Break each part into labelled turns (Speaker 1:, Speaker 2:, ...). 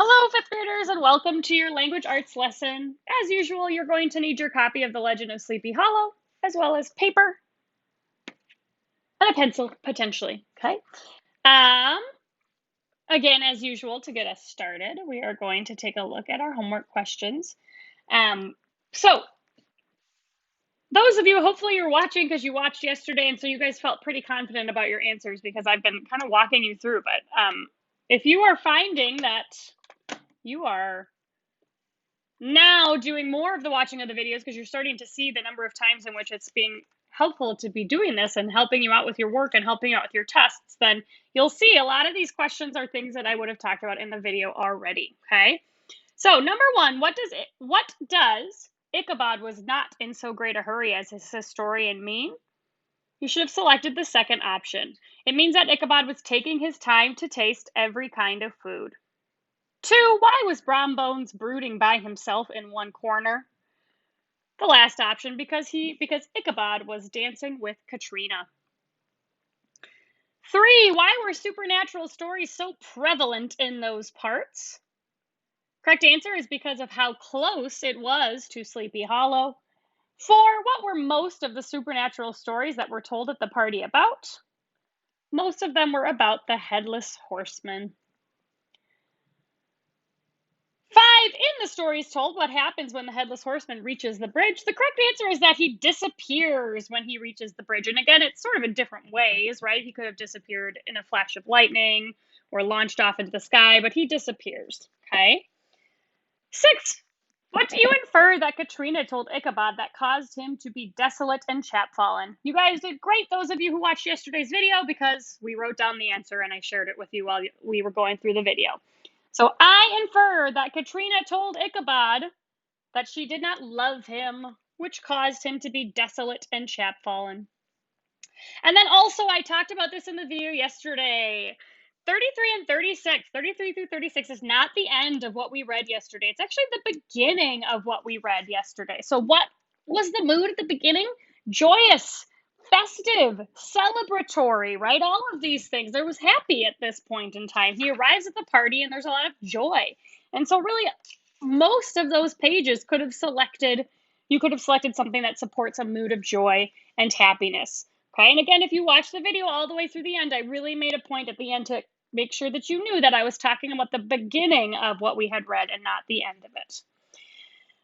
Speaker 1: Hello, fifth graders, and welcome to your language arts lesson. As usual, you're going to need your copy of The Legend of Sleepy Hollow, as well as paper and a pencil, potentially. Okay. Um, Again, as usual, to get us started, we are going to take a look at our homework questions. So those of you, hopefully you're watching because you watched yesterday, and so you guys felt pretty confident about your answers because I've been kind of walking you through. But if you are finding that you are now doing more of the watching of the videos because you're starting to see the number of times in which it's being helpful to be doing this and helping you out with your work and helping you out with your tests, then you'll see a lot of these questions are things that I would have talked about in the video already. Okay. So number one, what does Ichabod was not in so great a hurry as his historian mean? You should have selected the second option. It means that Ichabod was taking his time to taste every kind of food. 2. Why was Brombones brooding by himself in one corner? The last option, because Ichabod was dancing with Katrina. 3. Why were supernatural stories so prevalent in those parts? Correct answer is because of how close it was to Sleepy Hollow. 4. What were most of the supernatural stories that were told at the party about? Most of them were about the headless horseman. 5. In the stories told, what happens when the headless horseman reaches the bridge? The correct answer is that he disappears when he reaches the bridge. And again, it's sort of in different ways, right? He could have disappeared in a flash of lightning or launched off into the sky, but he disappears, okay? 6. What do you infer that Katrina told Ichabod that caused him to be desolate and chapfallen? You guys did great, those of you who watched yesterday's video, because we wrote down the answer and I shared it with you while we were going through the video. So I infer that Katrina told Ichabod that she did not love him, which caused him to be desolate and chapfallen. And then also, I talked about this in the video yesterday. 33 and 36, 33 through 36 is not the end of what we read yesterday. It's actually the beginning of what we read yesterday. So what was the mood at the beginning? Joyous, festive, celebratory, right? All of these things. There was happy at this point in time. He arrives at the party and there's a lot of joy. And so really most of those pages you could have selected something that supports a mood of joy and happiness. Okay, and again, if you watch the video all the way through the end, I really made a point at the end to make sure that you knew that I was talking about the beginning of what we had read and not the end of it.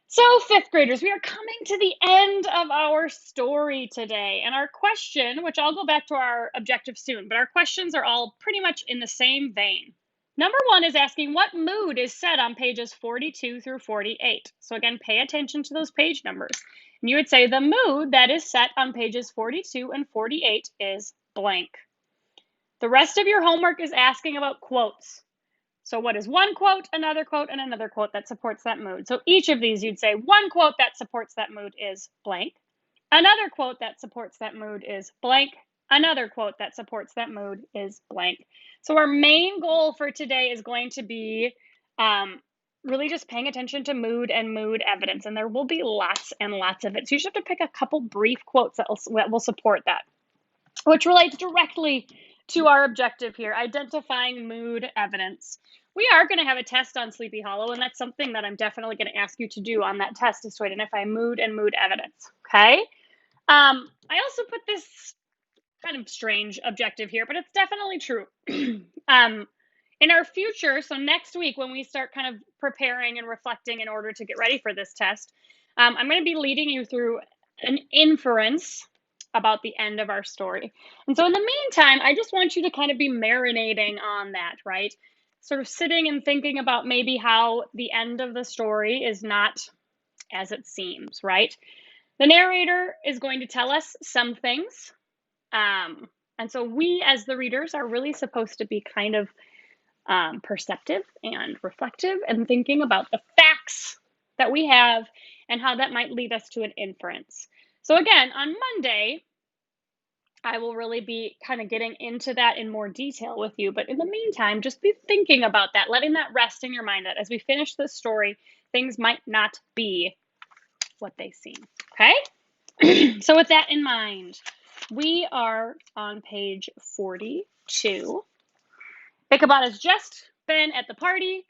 Speaker 1: So, fifth graders, we are coming to the end of our story today. And our question, which I'll go back to our objective soon, but our questions are all pretty much in the same vein. Number 1 is asking what mood is set on pages 42 through 48. So again, pay attention to those page numbers. And you would say the mood that is set on pages 42 and 48 is blank. The rest of your homework is asking about quotes. So what is one quote, and another quote that supports that mood? So each of these you'd say one quote that supports that mood is blank. Another quote that supports that mood is blank. Another quote that supports that mood is blank. So our main goal for today is going to be really just paying attention to mood and mood evidence. And there will be lots and lots of it. So you just have to pick a couple brief quotes that will support that, which relates directly to our objective here, identifying mood evidence. We are going to have a test on Sleepy Hollow, and that's something that I'm definitely going to ask you to do on that test, is to identify mood and mood evidence, okay? I also put this kind of strange objective here, but it's definitely true. In our future, so next week when we start kind of preparing and reflecting in order to get ready for this test, I'm going to be leading you through an inference about the end of our story. And so in the meantime, I just want you to kind of be marinating on that, right? Sort of sitting and thinking about maybe how the end of the story is not as it seems, right? The narrator is going to tell us some things. And so we as the readers are really supposed to be kind of perceptive and reflective and thinking about the facts that we have and how that might lead us to an inference. So again, on Monday, I will really be kind of getting into that in more detail with you. But in the meantime, just be thinking about that, letting that rest in your mind, that as we finish this story, things might not be what they seem, okay? So with that in mind, we are on page 42. Ichabod has just been at the party.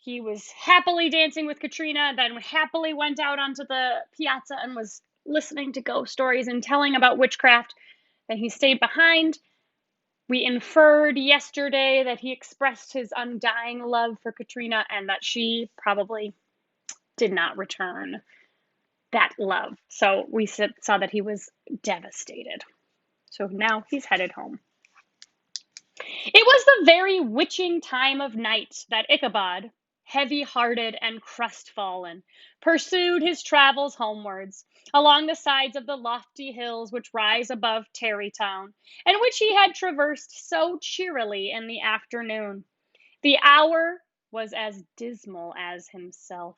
Speaker 1: He was happily dancing with Katrina, then happily went out onto the piazza and was listening to ghost stories and telling about witchcraft. Then he stayed behind. We inferred yesterday that he expressed his undying love for Katrina and that she probably did not return that love. So we saw that he was devastated. So now he's headed home. It was the very witching time of night that Ichabod, heavy-hearted and crestfallen, pursued his travels homewards, along the sides of the lofty hills which rise above Tarrytown, and which he had traversed so cheerily in the afternoon. The hour was as dismal as himself.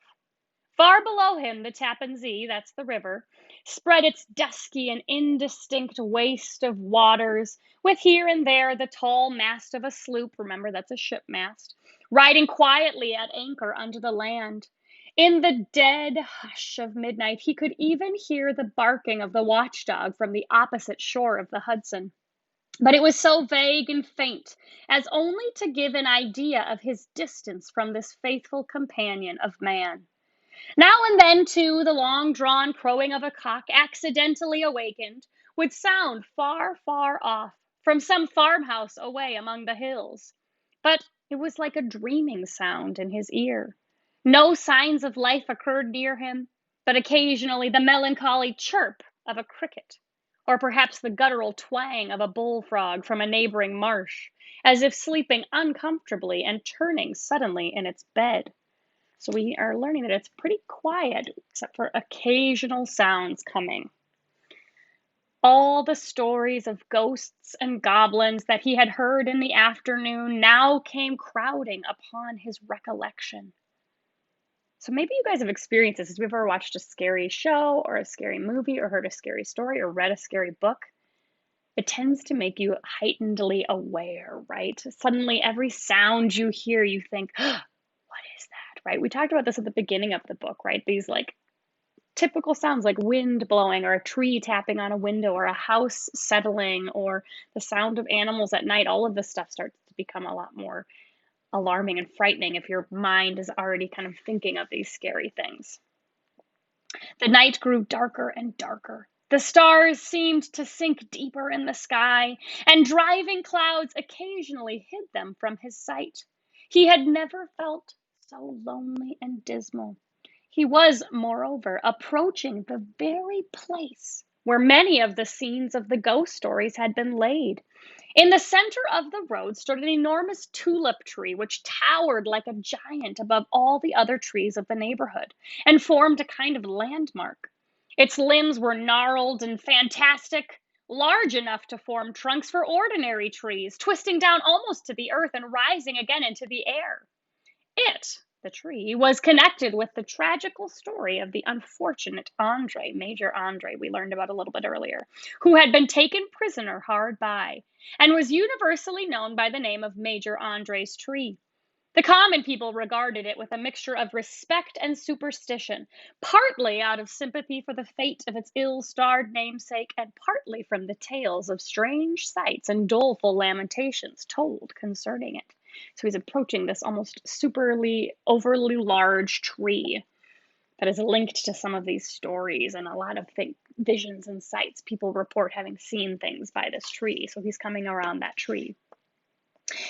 Speaker 1: Far below him, the Tappan Zee, that's the river, spread its dusky and indistinct waste of waters, with here and there the tall mast of a sloop, remember that's a ship mast, riding quietly at anchor under the land. In the dead hush of midnight, he could even hear the barking of the watchdog from the opposite shore of the Hudson. But it was so vague and faint as only to give an idea of his distance from this faithful companion of man. Now and then, too, the long-drawn crowing of a cock, accidentally awakened, would sound far, far off, from some farmhouse away among the hills. But it was like a dreaming sound in his ear. No signs of life occurred near him, but occasionally the melancholy chirp of a cricket, or perhaps the guttural twang of a bullfrog from a neighboring marsh, as if sleeping uncomfortably and turning suddenly in its bed. So we are learning that it's pretty quiet, except for occasional sounds coming. All the stories of ghosts and goblins that he had heard in the afternoon now came crowding upon his recollection. So maybe you guys have experienced this. Have you ever watched a scary show or a scary movie or heard a scary story or read a scary book? It tends to make you heightenedly aware, right? Suddenly every sound you hear, you think, what is that, right? We talked about this at the beginning of the book, right? These like typical sounds like wind blowing or a tree tapping on a window or a house settling or the sound of animals at night. All of this stuff starts to become a lot more alarming and frightening if your mind is already kind of thinking of these scary things. The night grew darker and darker. The stars seemed to sink deeper in the sky, and driving clouds occasionally hid them from his sight. He had never felt so lonely and dismal. He was, moreover, approaching the very place where many of the scenes of the ghost stories had been laid. In the center of the road stood an enormous tulip tree which towered like a giant above all the other trees of the neighborhood and formed a kind of landmark. Its limbs were gnarled and fantastic, large enough to form trunks for ordinary trees, twisting down almost to the earth and rising again into the air. The tree, was connected with the tragical story of the unfortunate Andre, Major Andre, we learned about a little bit earlier, who had been taken prisoner hard by, and was universally known by the name of Major Andre's tree. The common people regarded it with a mixture of respect and superstition, partly out of sympathy for the fate of its ill-starred namesake, and partly from the tales of strange sights and doleful lamentations told concerning it. So he's approaching this almost overly large tree that is linked to some of these stories and a lot of visions and sights. People report having seen things by this tree, so he's coming around that tree.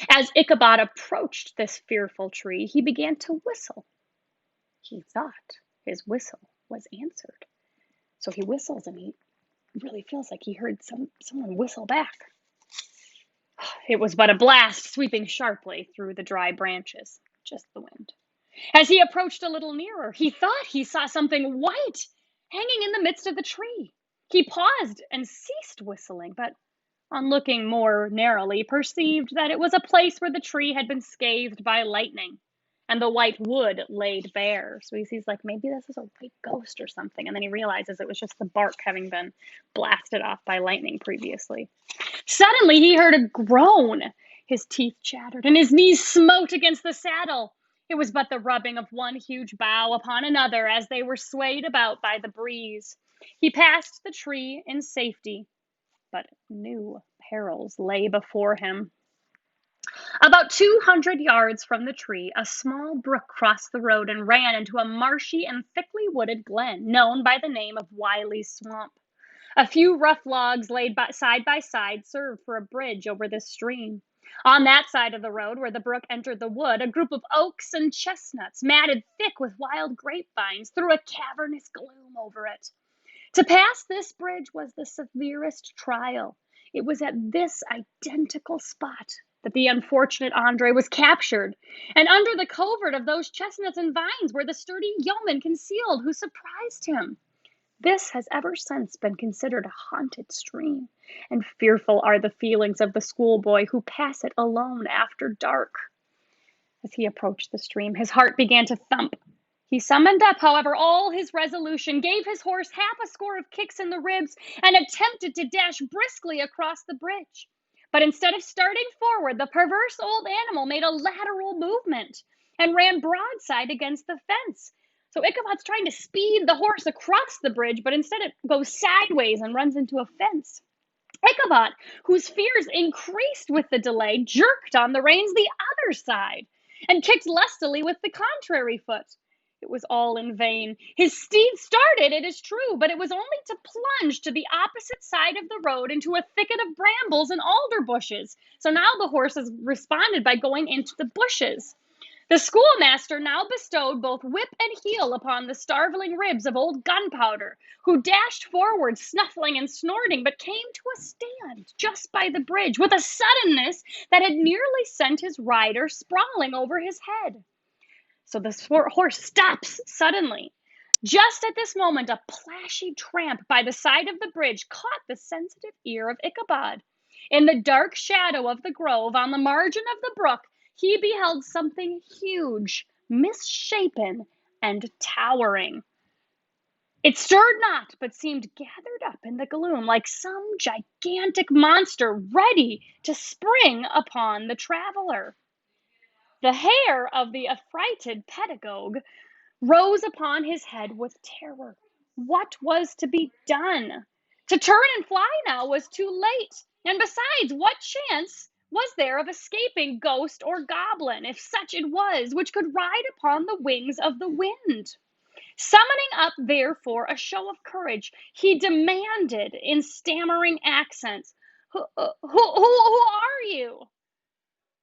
Speaker 1: As Ichabod approached this fearful tree, he began to whistle. He thought his whistle was answered. So he whistles and he really feels like he heard someone whistle back. It was but a blast sweeping sharply through the dry branches, just the wind. As he approached a little nearer, he thought he saw something white hanging in the midst of the tree. He paused and ceased whistling, but on looking more narrowly, perceived that it was a place where the tree had been scathed by lightning, and the white wood laid bare. So he sees, like, maybe this is a white ghost or something, and then he realizes it was just the bark having been blasted off by lightning previously. Suddenly he heard a groan. His teeth chattered, and his knees smote against the saddle. It was but the rubbing of one huge bough upon another as they were swayed about by the breeze. He passed the tree in safety, but new perils lay before him. About 200 yards from the tree, a small brook crossed the road and ran into a marshy and thickly wooded glen known by the name of Wiley's Swamp. A few rough logs laid side by side served for a bridge over this stream. On that side of the road where the brook entered the wood, a group of oaks and chestnuts, matted thick with wild grapevines, threw a cavernous gloom over it. To pass this bridge was the severest trial. It was at this identical spot that the unfortunate Andre was captured, and under the covert of those chestnuts and vines were the sturdy yeomen concealed who surprised him. This has ever since been considered a haunted stream, and fearful are the feelings of the schoolboy who pass it alone after dark. As he approached the stream, his heart began to thump. He summoned up, however, all his resolution, gave his horse half a score of kicks in the ribs, and attempted to dash briskly across the bridge. But instead of starting forward, the perverse old animal made a lateral movement and ran broadside against the fence. So Ichabod's trying to speed the horse across the bridge, but instead it goes sideways and runs into a fence. Ichabod, whose fears increased with the delay, jerked on the reins the other side and kicked lustily with the contrary foot. It was all in vain. His steed started, it is true, but it was only to plunge to the opposite side of the road into a thicket of brambles and alder bushes. So now the horses responded by going into the bushes. The schoolmaster now bestowed both whip and heel upon the starveling ribs of old Gunpowder, who dashed forward, snuffling and snorting, but came to a stand just by the bridge with a suddenness that had nearly sent his rider sprawling over his head. So the horse stops suddenly. Just at this moment, a plashy tramp by the side of the bridge caught the sensitive ear of Ichabod. In the dark shadow of the grove on the margin of the brook, he beheld something huge, misshapen, and towering. It stirred not, but seemed gathered up in the gloom like some gigantic monster ready to spring upon the traveler. The hair of the affrighted pedagogue rose upon his head with terror. What was to be done? To turn and fly now was too late. And besides, what chance was there of escaping ghost or goblin, if such it was, which could ride upon the wings of the wind? Summoning up, therefore, a show of courage, he demanded in stammering accents, who are you?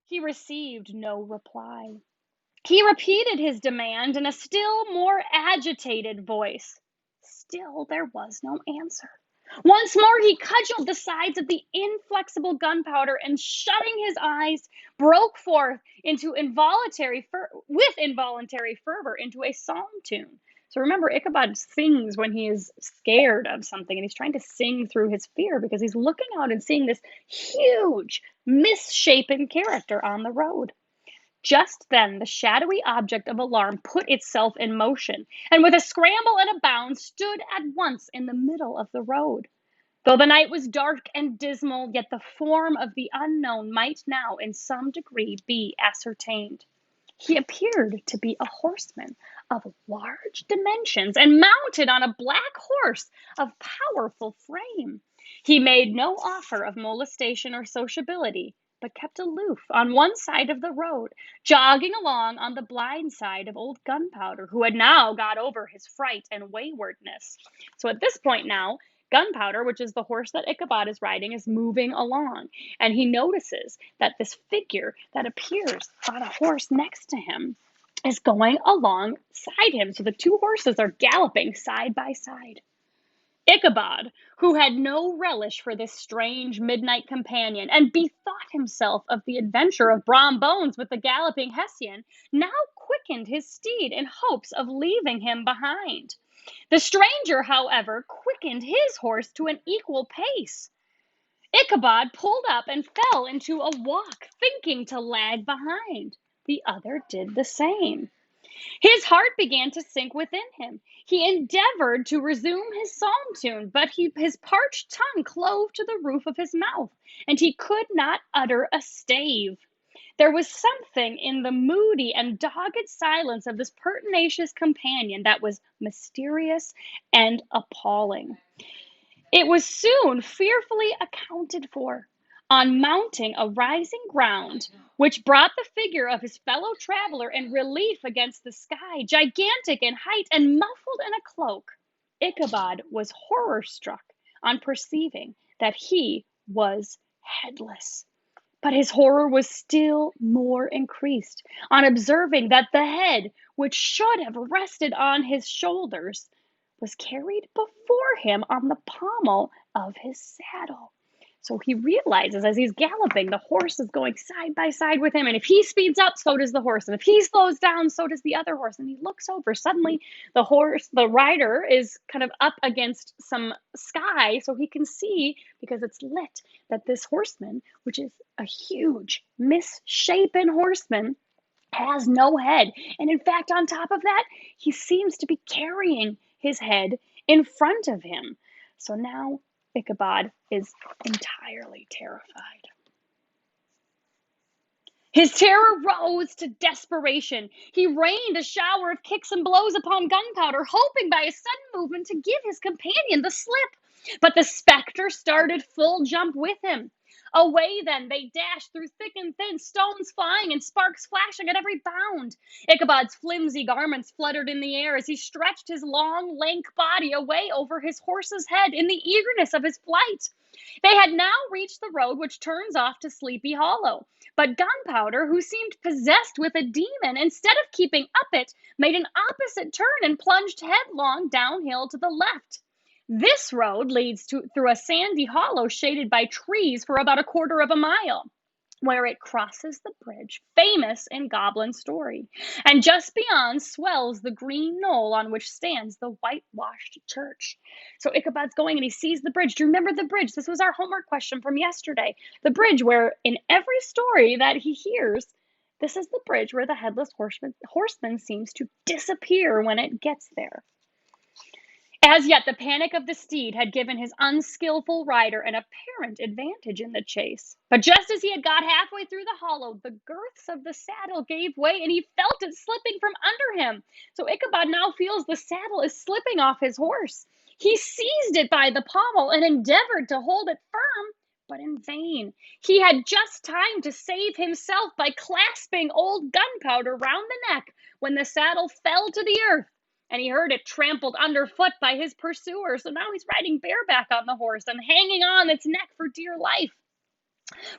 Speaker 1: He received no reply. He repeated his demand in a still more agitated voice. Still there was no answer. Once more he cudgeled the sides of the inflexible Gunpowder, and shutting his eyes, broke forth into involuntary fervor into a psalm tune. So remember, Ichabod sings when he is scared of something, and he's trying to sing through his fear because he's looking out and seeing this huge, misshapen character on the road. Just then the shadowy object of alarm put itself in motion, and with a scramble and a bound stood at once in the middle of the road. Though the night was dark and dismal, yet the form of the unknown might now in some degree be ascertained. He appeared to be a horseman of large dimensions, and mounted on a black horse of powerful frame. He made no offer of molestation or sociability, but kept aloof on one side of the road, jogging along on the blind side of old Gunpowder, who had now got over his fright and waywardness. So at this point now, Gunpowder, which is the horse that Ichabod is riding, is moving along, and he notices that this figure that appears on a horse next to him is going alongside him. So the two horses are galloping side by side. Ichabod, who had no relish for this strange midnight companion, and bethought himself of the adventure of Brom Bones with the galloping Hessian, now quickened his steed in hopes of leaving him behind. The stranger, however, quickened his horse to an equal pace. Ichabod pulled up and fell into a walk, thinking to lag behind. The other did the same. His heart began to sink within him. He endeavored to resume his psalm tune, but his parched tongue clove to the roof of his mouth, and he could not utter a stave. There was something in the moody and dogged silence of this pertinacious companion that was mysterious and appalling. It was soon fearfully accounted for. On mounting a rising ground, which brought the figure of his fellow traveler in relief against the sky, gigantic in height and muffled in a cloak. Ichabod was horror struck on perceiving that he was headless. But his horror was still more increased on observing that the head, which should have rested on his shoulders, was carried before him on the pommel of his saddle. So he realizes as he's galloping, the horse is going side by side with him. And if he speeds up, so does the horse. And if he slows down, so does the other horse. And he looks over. Suddenly, the rider is kind of up against some sky. So he can see, because it's lit, that this horseman, which is a huge, misshapen horseman, has no head. And in fact, on top of that, he seems to be carrying his head in front of him. So now Ichabod is entirely terrified. His terror rose to desperation. He rained a shower of kicks and blows upon Gunpowder, hoping by a sudden movement to give his companion the slip. But the spectre started full jump with him. Away then they dashed through thick and thin, stones flying and sparks flashing at every bound. Ichabod's flimsy garments fluttered in the air as he stretched his long, lank body away over his horse's head in the eagerness of his flight. They had now reached the road which turns off to Sleepy Hollow. But Gunpowder, who seemed possessed with a demon, instead of keeping up it, made an opposite turn and plunged headlong downhill to the left. This road leads through a sandy hollow shaded by trees for about a quarter of a mile, where it crosses the bridge famous in goblin story. And just beyond swells the green knoll on which stands the whitewashed church. So Ichabod's going and he sees the bridge. Do you remember the bridge? This was our homework question from yesterday. The bridge where in every story that he hears, this is the bridge where the headless horseman seems to disappear when it gets there. As yet, the panic of the steed had given his unskillful rider an apparent advantage in the chase. But just as he had got halfway through the hollow, the girths of the saddle gave way and he felt it slipping from under him. So Ichabod now feels the saddle is slipping off his horse. He seized it by the pommel and endeavored to hold it firm, but in vain. He had just time to save himself by clasping old Gunpowder round the neck when the saddle fell to the earth. And he heard it trampled underfoot by his pursuer. So now he's riding bareback on the horse and hanging on its neck for dear life.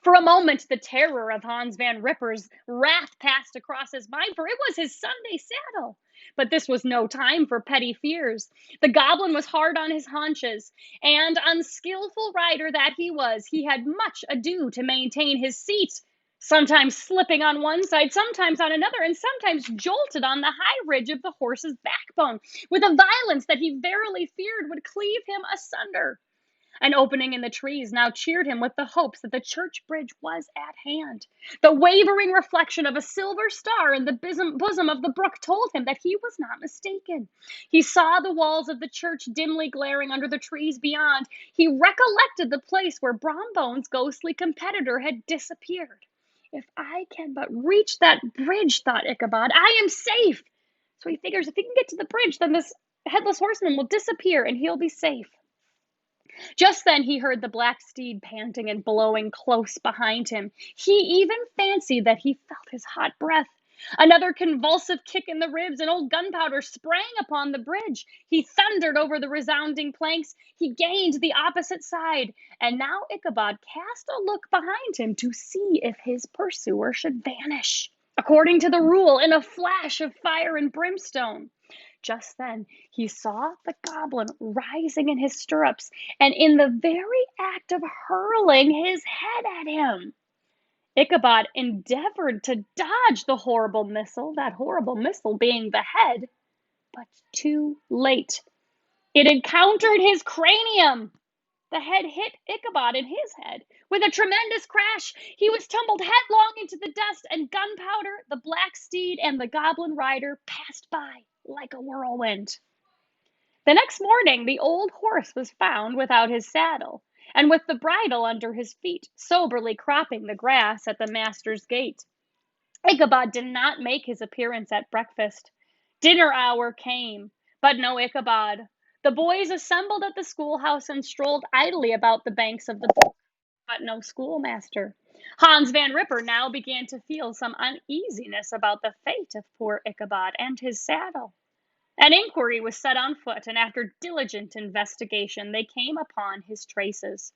Speaker 1: For a moment, the terror of Hans Van Ripper's wrath passed across his mind, for it was his Sunday saddle. But this was no time for petty fears. The goblin was hard on his haunches, and unskillful rider that he had much ado to maintain his seat, sometimes slipping on one side, sometimes on another, and sometimes jolted on the high ridge of the horse's backbone with a violence that he verily feared would cleave him asunder. An opening in the trees now cheered him with the hopes that the church bridge was at hand. The wavering reflection of a silver star in the bosom of the brook told him that he was not mistaken. He saw the walls of the church dimly glaring under the trees beyond. He recollected the place where Brombone's ghostly competitor had disappeared. If I can but reach that bridge, thought Ichabod, I am safe. So he figures if he can get to the bridge, then this headless horseman will disappear and he'll be safe. Just then he heard the black steed panting and blowing close behind him. He even fancied that he felt his hot breath. Another convulsive kick in the ribs, and old Gunpowder sprang upon the bridge. He thundered over the resounding planks. He gained the opposite side, and now Ichabod cast a look behind him to see if his pursuer should vanish, according to the rule, in a flash of fire and brimstone. Just then he saw the goblin rising in his stirrups and in the very act of hurling his head at him. Ichabod endeavored to dodge the horrible missile, that horrible missile being the head, but too late. It encountered his cranium. The head hit Ichabod in his head. With a tremendous crash, he was tumbled headlong into the dust, and Gunpowder, the black steed, and the goblin rider passed by like a whirlwind. The next morning, the old horse was found without his saddle, and with the bridle under his feet, soberly cropping the grass at the master's gate. Ichabod did not make his appearance at breakfast. Dinner hour came, but no Ichabod. The boys assembled at the schoolhouse and strolled idly about the banks of the brook, but no schoolmaster. Hans Van Ripper now began to feel some uneasiness about the fate of poor Ichabod and his saddle. An inquiry was set on foot, and after diligent investigation, they came upon his traces.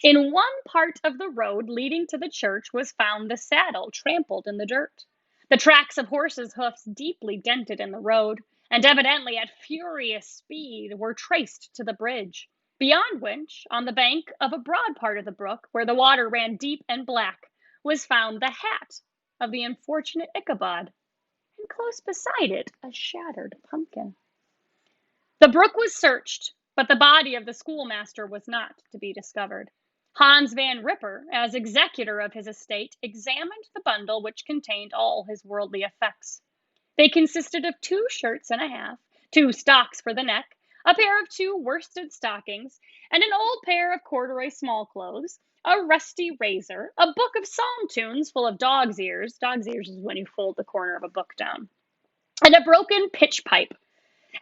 Speaker 1: In one part of the road leading to the church was found the saddle trampled in the dirt. The tracks of horses' hoofs deeply dented in the road, and evidently at furious speed, were traced to the bridge, beyond which, on the bank of a broad part of the brook, where the water ran deep and black, was found the hat of the unfortunate Ichabod, and close beside it a shattered pumpkin. The brook was searched, but the body of the schoolmaster was not to be discovered. Hans Van Ripper, as executor of his estate, examined the bundle which contained all his worldly effects. They consisted of 2 shirts and a half, 2 stocks for the neck, a pair of 2 worsted stockings, and an old pair of corduroy small clothes, a rusty razor, a book of psalm tunes full of dog's ears. Dog's ears is when you fold the corner of a book down, and a broken pitch pipe.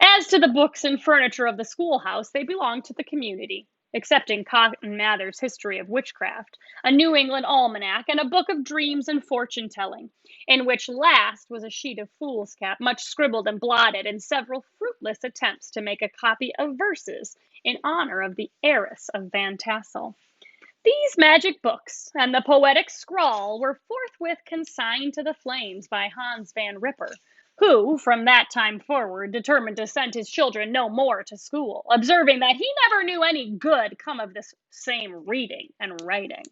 Speaker 1: As to the books and furniture of the schoolhouse, they belonged to the community, excepting Cotton Mather's History of Witchcraft, a New England almanac, and a book of dreams and fortune telling, in which last was a sheet of foolscap, much scribbled and blotted, and several fruitless attempts to make a copy of verses in honor of the heiress of Van Tassel. These magic books and the poetic scrawl were forthwith consigned to the flames by Hans Van Ripper, who, from that time forward, determined to send his children no more to school, observing that he never knew any good come of this same reading and writing.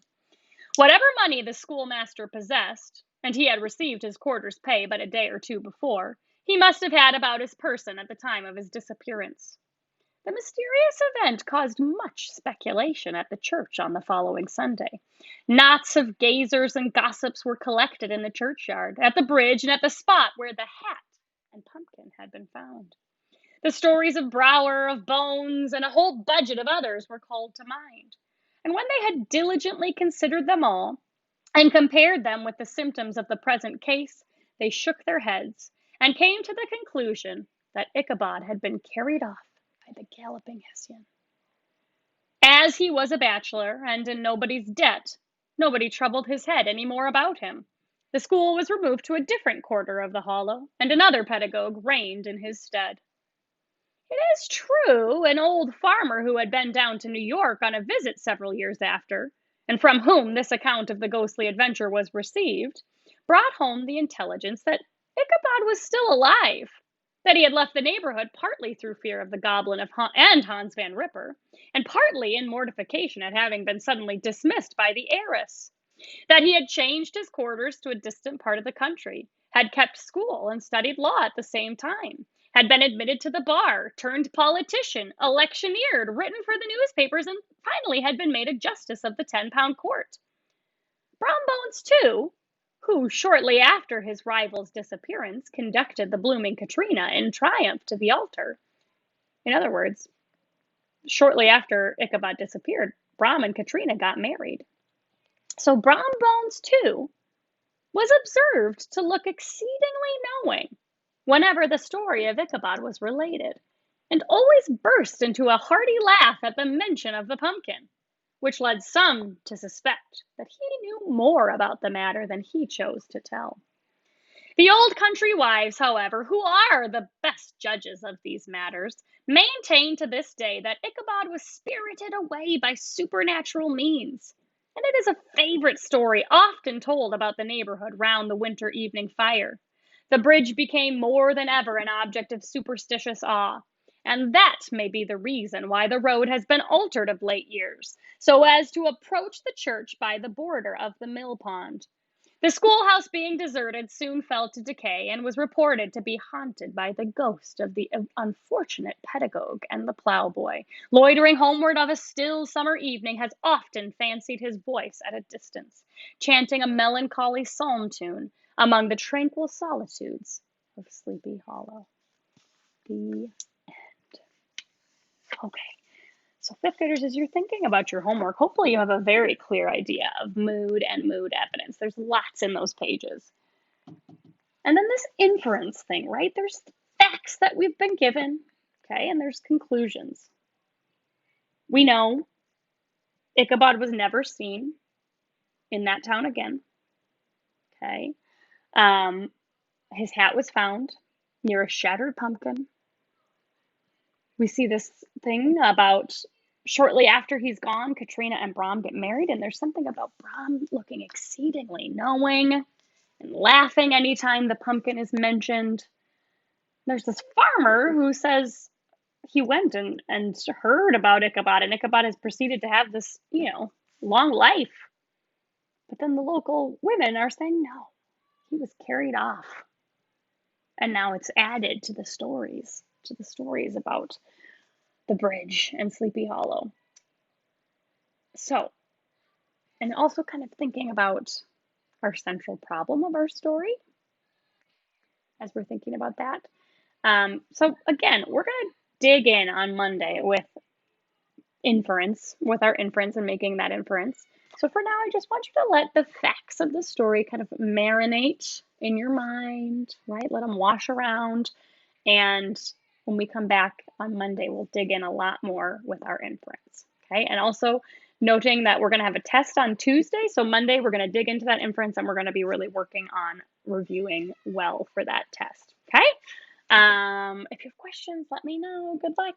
Speaker 1: Whatever money the schoolmaster possessed, and he had received his quarter's pay but a day or 2 before, he must have had about his person at the time of his disappearance. The mysterious event caused much speculation at the church on the following Sunday. Knots of gazers and gossips were collected in the churchyard, at the bridge, and at the spot where the hat and pumpkin had been found. The stories of Brower, of Bones, and a whole budget of others were called to mind. And when they had diligently considered them all, and compared them with the symptoms of the present case, they shook their heads, and came to the conclusion that Ichabod had been carried off by the galloping Hessian. As he was a bachelor, and in nobody's debt, nobody troubled his head any more about him. The school was removed to a different quarter of the hollow, and another pedagogue reigned in his stead. It is true, an old farmer who had been down to New York on a visit several years after, and from whom this account of the ghostly adventure was received, brought home the intelligence that Ichabod was still alive, that he had left the neighborhood partly through fear of the goblin and Hans Van Ripper, and partly in mortification at having been suddenly dismissed by the heiress, that he had changed his quarters to a distant part of the country, had kept school and studied law at the same time, had been admitted to the bar, turned politician, electioneered, written for the newspapers, and finally had been made a justice of the 10-pound court. Brown Bones, too, who, shortly after his rival's disappearance, conducted the blooming Katrina in triumph to the altar. In other words, shortly after Ichabod disappeared, Brom and Katrina got married. So Brown Bones, too, was observed to look exceedingly knowing whenever the story of Ichabod was related, and always burst into a hearty laugh at the mention of the pumpkin, which led some to suspect that he knew more about the matter than he chose to tell. The old country wives, however, who are the best judges of these matters, maintain to this day that Ichabod was spirited away by supernatural means, and it is a favorite story often told about the neighborhood round the winter evening fire. The bridge became more than ever an object of superstitious awe, and that may be the reason why the road has been altered of late years, so as to approach the church by the border of the mill pond. The schoolhouse being deserted soon fell to decay, and was reported to be haunted by the ghost of the unfortunate pedagogue, and the ploughboy, loitering homeward of a still summer evening, has often fancied his voice at a distance, chanting a melancholy psalm tune among the tranquil solitudes of Sleepy Hollow. The end. Okay. So fifth graders, as you're thinking about your homework, hopefully you have a very clear idea of mood and mood evidence. There's lots in those pages. And then this inference thing, right? There's facts that we've been given, okay, and there's conclusions. We know Ichabod was never seen in that town again. Okay. His hat was found near a shattered pumpkin. We see this thing about shortly after he's gone, Katrina and Brom get married, and there's something about Brom looking exceedingly knowing and laughing anytime the pumpkin is mentioned. There's this farmer who says he went and heard about Ichabod, and Ichabod has proceeded to have this, long life. But then the local women are saying no, he was carried off. And now it's added to the stories about the bridge and Sleepy Hollow. So, and also kind of thinking about our central problem of our story as we're thinking about that. So again, we're going to dig in on Monday with our inference and making that inference. So for now, I just want you to let the facts of the story kind of marinate in your mind, right? Let them wash around. And when we come back on Monday, we'll dig in a lot more with our inference. Okay. And also noting that we're going to have a test on Tuesday. So Monday, we're going to dig into that inference and we're going to be really working on reviewing well for that test. Okay. If you have questions, let me know. Good luck.